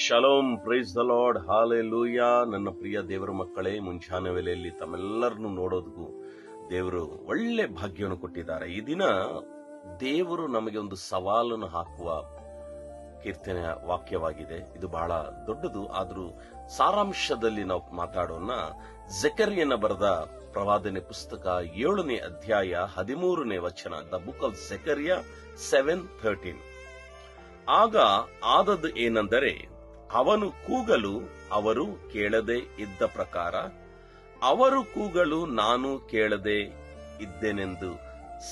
Shalom, praise the lord, hallelujah. ನನ್ನ ಪ್ರಿಯ ದೇವರ ಮಕ್ಕಳೇ, ಮುಂಚಾನೆ ವೇಳೆಯಲ್ಲಿ ತಮ್ಮೆಲ್ಲರನ್ನು ನೋಡೋದಕ್ಕೂ ದೇವರು ಒಳ್ಳೆ ಭಾಗ್ಯವನ್ನು ಕೊಟ್ಟಿದ್ದಾರೆ. ಈ ದಿನ ದೇವರು ನಮಗೆ ಒಂದು ಸವಾಲನ್ನು ಹಾಕುವ ಕೀರ್ತನೆಯ ವಾಕ್ಯವಾಗಿದೆ. ಇದು ಬಹಳ ದೊಡ್ಡದು, ಆದರೂ ಸಾರಾಂಶದಲ್ಲಿ ನಾವು ಮಾತಾಡೋಣ. ಜೆಕರಿಯನ ಬರೆದ ಪ್ರವಾದನೆ ಪುಸ್ತಕ 7ನೇ ಅಧ್ಯಾಯ 13ನೇ ವಚನ. The book of Zechariah 7:13. ಆಗ ಆದದ್ದು ಏನೆಂದರೆ, ಅವನು ಕೂಗಲು ಅವರು ಕೇಳದೆ ಇದ್ದ ಪ್ರಕಾರ ಅವರು ಕೂಗಲು ನಾನು ಕೇಳದೆ ಇದ್ದೇನೆಂದು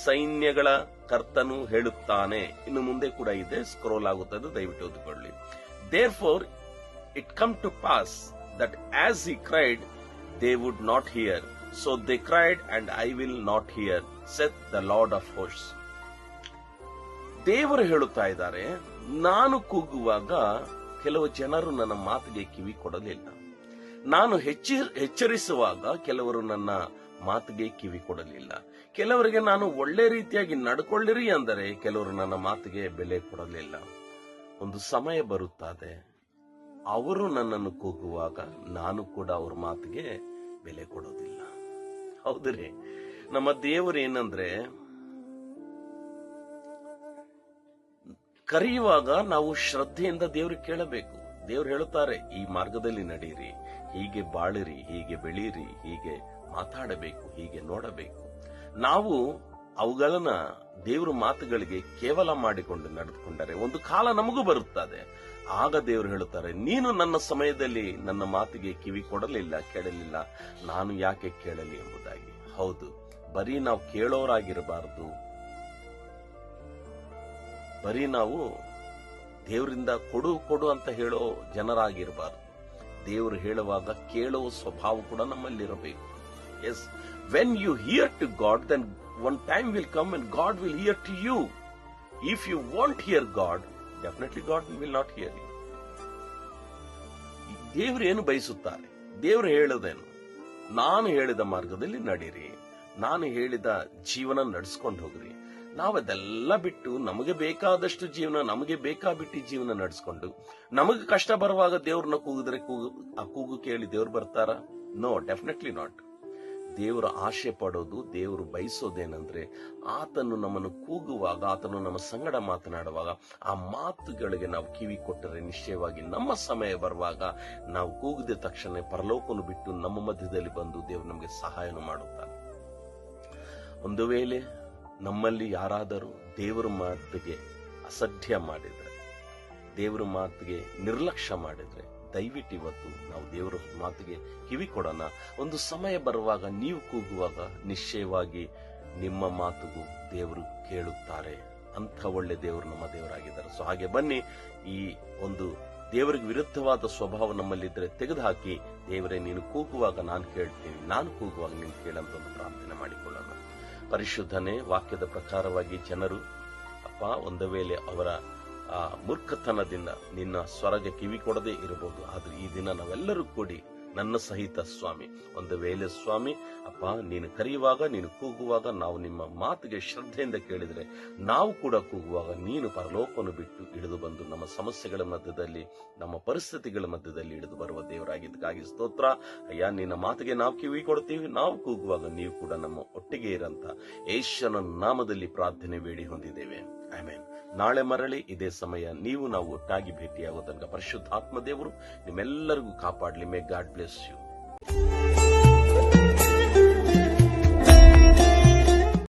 ಸೈನ್ಯಗಳ ಕರ್ತನು ಹೇಳುತ್ತಾನೆ. ಇನ್ನು ಮುಂದೆ ಕೂಡ ಇದೆ, ಸ್ಕ್ರೋಲ್ ಆಗುತ್ತದೆ, ದಯವಿಟ್ಟು ಓದಿಕೊಳ್ಳಿ. Therefore it come to pass that as he cried they would not hear, so they cried and I will not hear, saith the Lord of hosts. ದೇವರು ಹೇಳುತ್ತಾ ಇದ್ದಾರೆ, ನಾನು ಕೂಗುವಾಗ ಕೆಲವು ಜನರು ನನ್ನ ಮಾತಿಗೆ ಕಿವಿ ಕೊಡಲಿಲ್ಲ. ನಾನು ಎಚ್ಚರಿಸುವಾಗ ಕೆಲವರು ನನ್ನ ಮಾತಿಗೆ ಕಿವಿ ಕೊಡಲಿಲ್ಲ. ಕೆಲವರಿಗೆ ನಾನು ಒಳ್ಳೆ ರೀತಿಯಾಗಿ ನಡ್ಕೊಳ್ಳಿರಿ ಅಂದರೆ ಕೆಲವರು ನನ್ನ ಮಾತಿಗೆ ಬೆಲೆ ಕೊಡಲಿಲ್ಲ. ಒಂದು ಸಮಯ ಬರುತ್ತದೆ, ಅವರು ನನ್ನನ್ನು ಕೂಗುವಾಗ ನಾನು ಕೂಡ ಅವ್ರ ಮಾತಿಗೆ ಬೆಲೆ ಕೊಡೋದಿಲ್ಲ. ಹೌದ್ರಿ, ನಮ್ಮ ದೇವರು ಏನಂದ್ರೆ, ಕರೆಯುವಾಗ ನಾವು ಶ್ರದ್ಧೆಯಿಂದ ದೇವ್ರಿಗೆ ಕೇಳಬೇಕು. ದೇವ್ರು ಹೇಳುತ್ತಾರೆ, ಈ ಮಾರ್ಗದಲ್ಲಿ ನಡೀರಿ, ಹೀಗೆ ಬಾಳಿರಿ, ಹೀಗೆ ಬೆಳೀರಿ, ಹೀಗೆ ಮಾತಾಡಬೇಕು, ಹೀಗೆ ನೋಡಬೇಕು. ನಾವು ಅವುಗಳನ್ನ ದೇವ್ರ ಮಾತುಗಳಿಗೆ ಕೇವಲ ಮಾಡಿಕೊಂಡು ನಡೆದುಕೊಂಡರೆ ಒಂದು ಕಾಲ ನಮಗೂ ಬರುತ್ತದೆ. ಆಗ ದೇವರು ಹೇಳುತ್ತಾರೆ, ನೀನು ನನ್ನ ಸಮಯದಲ್ಲಿ ನನ್ನ ಮಾತಿಗೆ ಕಿವಿ ಕೊಡಲಿಲ್ಲ, ಕೇಳಲಿಲ್ಲ, ನಾನು ಯಾಕೆ ಕೇಳಲಿ ಎಂಬುದಾಗಿ. ಹೌದು, ಬರೀ ನಾವು ಕೇಳೋರಾಗಿರಬಾರದು, ಬರೀ ನಾವು ದೇವರಿಂದ ಕೊಡು ಕೊಡು ಅಂತ ಹೇಳೋ ಜನರಾಗಿರಬಾರದು. ದೇವರು ಹೇಳುವಾಗ ಕೇಳುವ ಸ್ವಭಾವ ಕೂಡ ನಮ್ಮಲ್ಲಿರಬೇಕು. Yes, when you hear to God, then one time will come and God will hear to you. If you want hear God, definitely God will not hear you. ದೇವರು ಏನು ಬಯಸುತ್ತಾರೆ? ದೇವರು ಹೇಳೋದೇನು? ನಾನು ಹೇಳಿದ ಮಾರ್ಗದಲ್ಲಿ ನಡೀರಿ, ನಾನು ಹೇಳಿದ ಜೀವನ ನಡೆಸ್ಕೊಂಡು ಹೋಗ್ರಿ. ನಾವದೆಲ್ಲ ಬಿಟ್ಟು ನಮಗೆ ಬೇಕಾದಷ್ಟು ಜೀವನ, ನಮಗೆ ಬೇಕಾಬಿಟ್ಟು ಜೀವನ ನಡೆಸ್ಕೊಂಡು ನಮಗೆ ಕಷ್ಟ ಬರುವಾಗ ದೇವ್ರನ್ನ ಕೂಗಿದ್ರೆ ಆ ಕೂಗು ಕೇಳಿ ದೇವ್ರು ಬರ್ತಾರ? No, definitely not. ದೇವರು ಆಶೆ ಪಡೋದು, ದೇವರು ಬಯಸೋದೇನಂದ್ರೆ, ಆತನು ನಮ್ಮನ್ನು ಕೂಗುವಾಗ, ಆತನು ನಮ್ಮ ಸಂಗಡ ಮಾತನಾಡುವಾಗ ಆ ಮಾತುಗಳಿಗೆ ನಾವು ಕಿವಿ ಕೊಟ್ಟರೆ ನಿಶ್ಚಯವಾಗಿ ನಮ್ಮ ಸಮಯ ಬರುವಾಗ ನಾವು ಕೂಗಿದ ತಕ್ಷಣ ಪರಲೋಕವನ್ನು ಬಿಟ್ಟು ನಮ್ಮ ಮಧ್ಯದಲ್ಲಿ ಬಂದು ದೇವರು ನಮಗೆ ಸಹಾಯನ ಮಾಡುತ್ತಾನೆ. ಒಂದು ವೇಳೆ ನಮ್ಮಲ್ಲಿ ಯಾರಾದರೂ ದೇವರ ಮಾತಿಗೆ ಅಸಡ್ಯ ಮಾಡಿದ್ರೆ, ದೇವರ ಮಾತಿಗೆ ನಿರ್ಲಕ್ಷ್ಯ ಮಾಡಿದ್ರೆ, ದಯವಿಟ್ಟು ಇವತ್ತು ನಾವು ದೇವರ ಮಾತಿಗೆ ಕಿವಿ ಕೊಡೋಣ. ಒಂದು ಸಮಯ ಬರುವಾಗ, ನೀವು ಕೂಗುವಾಗ ನಿಶ್ಚಯವಾಗಿ ನಿಮ್ಮ ಮಾತುಗೂ ದೇವರು ಕೇಳುತ್ತಾರೆ. ಅಂಥ ಒಳ್ಳೆ ದೇವರು ನಮ್ಮ ದೇವರಾಗಿದ್ದಾರೆ. ಸೊ ಹಾಗೆ ಬನ್ನಿ, ಈ ಒಂದು ದೇವರಿಗೆ ವಿರುದ್ಧವಾದ ಸ್ವಭಾವ ನಮ್ಮಲ್ಲಿದ್ದರೆ ತೆಗೆದುಹಾಕಿ, ದೇವರೇ ನೀನು ಕೂಗುವಾಗ ನಾನು ಕೇಳ್ತೀನಿ, ನಾನು ಕೂಗುವಾಗ ನೀನು ಕೇಳಂತ ಒಂದು ಪ್ರಾರ್ಥನೆ ಮಾಡಿಕೊಳ್ಳೋಣ. ಪರಿಶುದ್ಧನೇ, ವಾಕ್ಯದ ಪ್ರಕಾರವಾಗಿ ಜನರು ಅಪ್ಪ ಒಂದು ವೇಳೆ ಅವರ ಮೂರ್ಖತನದಿಂದ ನಿನ್ನ ಸ್ವರಗೆ ಕಿವಿ ಕೊಡದೇ ಇರಬಹುದು. ಆದ್ರೆ ಈ ದಿನ ನಾವೆಲ್ಲರೂ ಕೂಡಿ, ನನ್ನ ಸಹಿತ ಸ್ವಾಮಿ, ಒಂದು ವೇಳೆ ಸ್ವಾಮಿ ಅಪ್ಪ ನೀನು ಕರೆಯುವಾಗ, ನೀನು ಕೂಗುವಾಗ ನಾವು ನಿಮ್ಮ ಮಾತಿಗೆ ಶ್ರದ್ಧೆಯಿಂದ ಕೇಳಿದ್ರೆ, ನಾವು ಕೂಡ ಕೂಗುವಾಗ ನೀನು ಪರಲೋಕವನ್ನು ಬಿಟ್ಟು ಇಳಿದು ಬಂದು ನಮ್ಮ ಸಮಸ್ಯೆಗಳ ಮಧ್ಯದಲ್ಲಿ, ನಮ್ಮ ಪರಿಸ್ಥಿತಿಗಳ ಮಧ್ಯದಲ್ಲಿ ಇಳಿದು ಬರುವ ದೇವರಾಗಿದ್ದಕ್ಕಾಗಿ ಸ್ತೋತ್ರ. ಅಯ್ಯ, ನಿನ್ನ ಮಾತಿಗೆ ನಾವು ಕಿವಿ ಕೊಡ್ತೀವಿ, ನಾವು ಕೂಗುವಾಗ ನೀವು ಕೂಡ ನಮ್ಮ ಒಟ್ಟಿಗೆ ಇರಂತ ಯೇಸುವಿನ ನಾಮದಲ್ಲಿ ಪ್ರಾರ್ಥನೆ ಬೇಡಿ ಹೊಂದಿದ್ದೇವೆ. ಆಮೆನ್. ನಾಳೆ ಮರಳಿ ಇದೇ ಸಮಯ ನೀವು ನಾವು ಒಟ್ಟಾಗಿ ಭೇಟಿಯಾಗೋ ತನಕ ಪರಿಶುದ್ಧಾತ್ಮ ದೇವರು ನಿಮ್ಮೆಲ್ಲರಿಗೂ ಕಾಪಾಡಲಿ. May God bless you.